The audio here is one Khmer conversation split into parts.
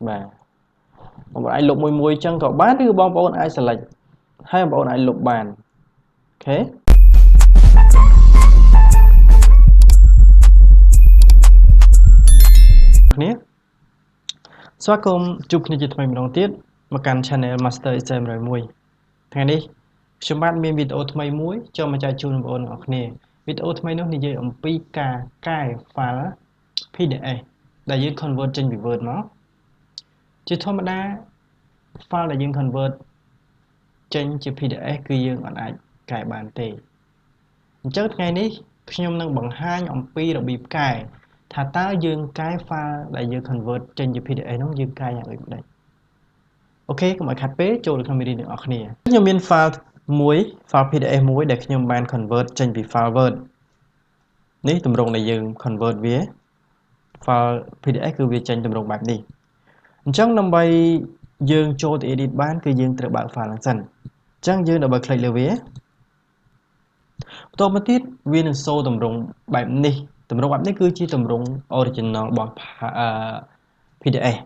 bà bọn ai lục mùi mùi chân có bán cứ bom bọn ai select hai bọn ai lục bàn ok nè xóa công chụp như dịch mình đồng tiết mà cần channel master exam rồi mùi thằng đi chúng bạn miền video thay muối cho mà chạy chun bọn ở nè video thay nó như vậy ông pk cài file pdf đại diện convert trên bị vượt nó chứ thôi mà đa file đại diện convert trên chữ pdf cứ dương ở lại cài bàn tề trước ngày níខ្ញុំនឹងបង្ហាញអំពីរបៀបកែថាតើយើងកែ file ដែលយើង convert ចេញជា PDF នោះយើងកែយ៉ាងដូចម្ដេចអូខេកុំឲ្យខាត់ពេលចូលទៅក្នុងមេរៀនទាំងអស់គ្នាខ្ញុំមាន file មួយ file PDF មួយដែលខ្ញុំបាន convert ចេញពី file Word នេះទម្រង់ដែលយើង convert វា file PDF គឺវាចេញទម្រង់បែបនេះអញ្ចឹងដើម្បីយើងចូលទៅ edit បានគឺយើងត្រូវបើក file ហ្នឹងសិនអញ្ចឹងយើង double click លើវាបន្ទាប់មកទៀតវានឹងសូទម្រង់បែបនេះទម្រង់បែបនេះគឺជាទម្រង់ original របស់ PDF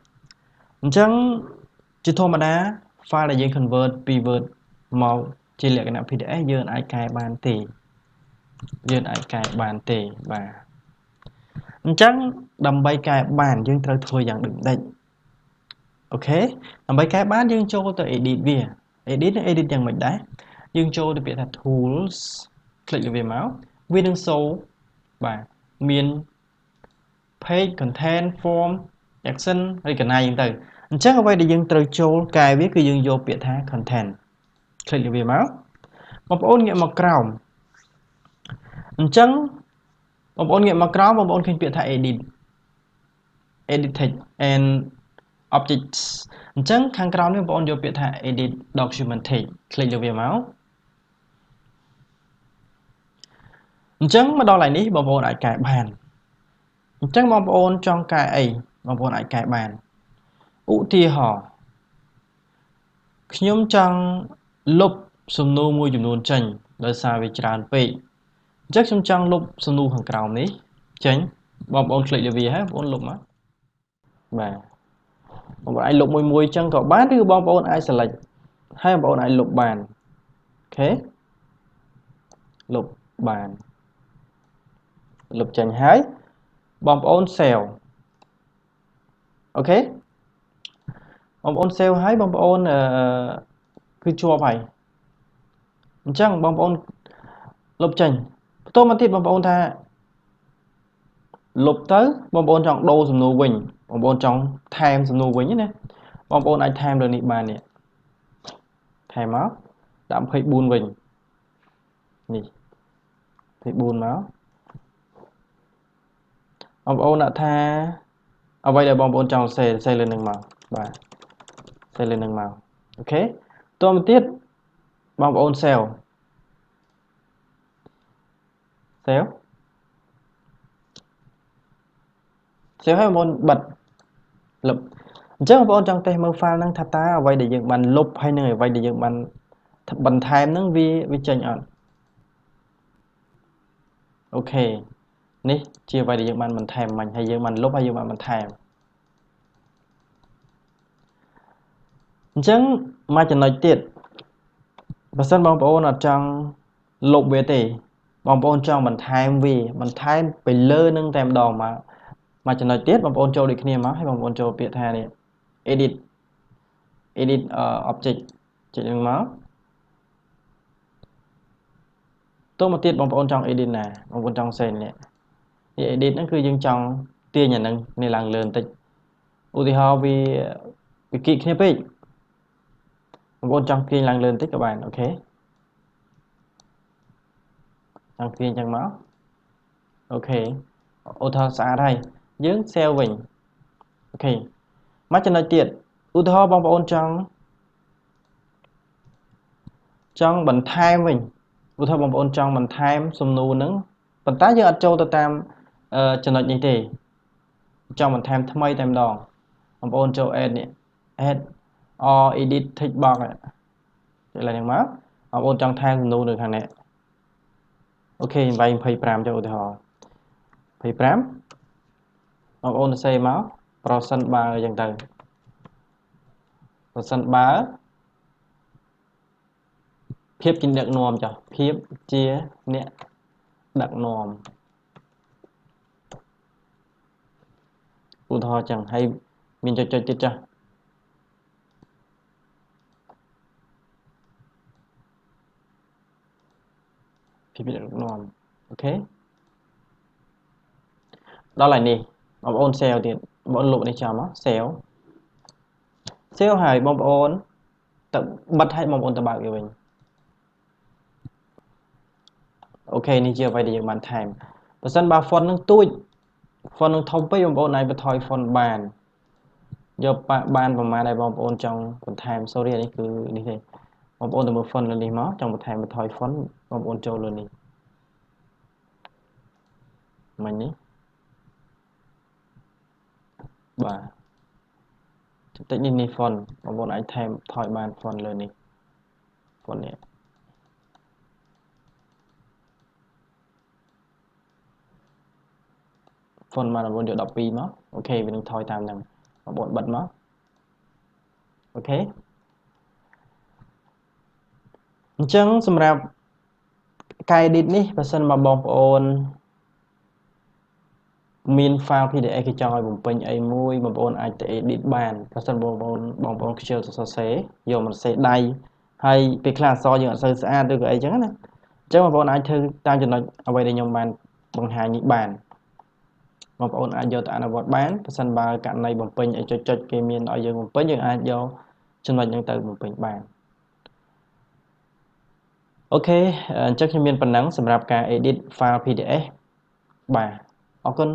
អញ្ចឹងជាធម្មតា file ដែលយើង convert ពី Word មកជាលក្ខណៈ PDF យើងអាចកែបានទេបាទអញ្ចឹងដើម្បីកែបានយើងត្រូវធ្វើយ៉ាងដូចម្ដេចអូខេដើម្បីកែបានយើងចូលទៅ edit វា edit យ៉ាងម៉េចដែរយើងចូលទៅពាក្យថា tools click លើវាមកវានឹងសូបាទមាន page content form action ហើយកណាយើងទៅអញ្ចឹងអ្វីដែលយើងត្រូវចូលកែវាគឺយើងយកពាក្យថា content click លើវាមកបងប្អូនងាកមកក្រោមអញ្ចឹងបងប្អូនងាកមកក្រោមបងប្អូនឃើញពាក្យថា edit text and objects អញ្ចឹងខាងក្រោមនេះបងប្អូនយកពាក្យថា edit document text click លើវាមកអញ្ចឹងមកដល់កន្លែងនេះបងប្អូនអាចកែបានអញ្ចឹងបងប្អូនចង់កែអីបងប្អូនអាចកែបានឧទាហរណ៍ខ្ញុំចង់លុបសំណួរមួយចំនួនចេញដោយសារវាច្រើនពេកអញ្ចឹងខ្ញុំចង់លុបសំណួរខាងក្រោមនេះចេញបងប្អូនคลิกលើវាហើយបងប្អូនលុបមកបាទបងប្អូនអាចលុបមួយអញ្ចឹងក៏បានឬបងប្អូនអាច select ហើយបងប្អូនអាចលុបបានអូខេលុបបានលុបចេញហើយបងប្អូន save អូខេបងប្អូន save ហើយបងប្អូនគឺជាប់ហើយអញ្ចឹងបងប្អូនលុបចេញបន្ទាប់មកទៀតបងប្អូនថាលុបទៅបងប្អូនចង់ដូរសំណួរវិញបងប្អូនចង់ថែមសំណួរវិញណាបងប្អូនអាចថែមលើនេះបាននេះថែមមកដាក់24វិញនេះ24មកបងប្អូនដាក់ថាអ្វីដែលបងប្អូនចង់សេលើនឹងមកបាទសេលើនឹងមកអូខេតទៅទៀតបងប្អូន save ហើយបងប្អូនបិទលុបអញ្ចឹងបងប្អូនចង់តេស្តមើល file ហ្នឹងថាតើអ្វីដែលយើងបានលុបហើយនឹងអ្វីដែលយើងបានបន្ថែមហ្នឹងវាចេញអត់អូខេនេះជាអ្វីដែលយើងបានបន្ថែមមិញហើយយើងបានលុបហើយយើងបានបន្ថែមអញ្ចឹងមកចំណុចទៀតបើសិនបងប្អូនអត់ចង់លុបវាទេបងប្អូនចង់បន្ថែមវាបន្ថែមទៅលើនឹងតែម្ដងមកចំណុចទៀតបងប្អូនចូលដូចគ្នាមកហើយបងប្អូនចូលពាក្យថានេះ edit object ចុចនឹងមកតទៅមកទៀតបងប្អូនចង់ edit ណាបងប្អូនចង់សេនេះ edit ហ្នឹងគឺយើងចង់ទាញអាហ្នឹងនេះឡើងលើបន្តិចឧទាហរណ៍វាគៀកគ្នាពេកបងប្អូនចង់ទាញឡើងលើបន្តិចក៏បានអូខេចង់ទាញចឹងមកអូខេឧទាហរណ៍ស្អាតហើយយើង save វិញអូខេមកចំណុចទៀតឧទាហរណ៍បងប្អូនចង់បន្ថែមវិញឧទាហរណ៍បងប្អូនចង់បន្ថែមសំណួរហ្នឹងប៉ុន្តែយើងអត់ចូលទៅតាមចំណុចនេះទេចង់បន្ថែមថ្មីតែម្ដងបងប្អូនចូល add នេះ add or edit text box ចុចឡើងហ្នឹងមកបងប្អូនចង់ថែមសំណួរនៅខាងនេះអូខេ25ចុះឧទាហរណ៍25បងប្អូនសេមក percent bar អញ្ចឹងទៅ ប្រសិនបើភាពជាអ្នកដឹកនាំចុះភាពជាអ្នកដឹកនាំឧទាហរណ៍ចឹងហើយមានចុចទៀតចាស់ភាពជាអ្នកដឹកនាំអូខេដល់ហើយនេះបងប្អូន sale ទៀតបងប្អូនលុបនេះចាំមក sale ហើយបងប្អូនទៅបិទឲ្យបងប្អូនទៅបើកវាវិញអូខេនេះជាអ្វីដែលយើងបានថែមបើសិនបើ font នឹងទូច font នឹងធំពេកបងប្អូនអាចបន្ថយ font បានយកបានប្រមាណដែលបងប្អូនចង់បន្ថែម sorry នេះគឺនេះទេបងប្អូនទៅមើល font លើនេះមកចង់បន្ថែមបន្ថយ font បងប្អូនចូលលើនេះមិញនេះបាទតិចនេះ font បងប្អូនអាចថែមថយបាន font លើនេះ font នេះfont មកបងប្អូនយក12មកអូខេវានឹងថយតាមហ្នឹងបងប្អូនបិទមកអូខេអញ្ចឹងសម្រាប់ការ edit នេះបើសិនមកបងប្អូនមាន file PDF គេចង់ឲ្យបំពេញអីមួយបងប្អូនអាចទៅ edit បានបើសិនបងប្អូនខ្ជិលទៅសរសេរយកមកសរសេរដៃហើយពេលខ្លះអក្សរយើងអត់សូវស្អាតឬក៏អីចឹងណាអញ្ចឹងបងប្អូនអាចធ្វើតាមចំណុចអ្វីដែលខ្ញុំបានបង្ហាញនេះបានបងប្អូនអាចយកទៅអនុវត្តបានបើសិនបើករណីបំពេញអីចុចគេមានឲ្យយើងបំពេញយើងអាចយកចំណុចហ្នឹងទៅបំពេញបានអូខេអញ្ចឹងខ្ញុំមានប៉ុណ្ណឹងសម្រាប់ការ edit file PDF បាទអរគុណ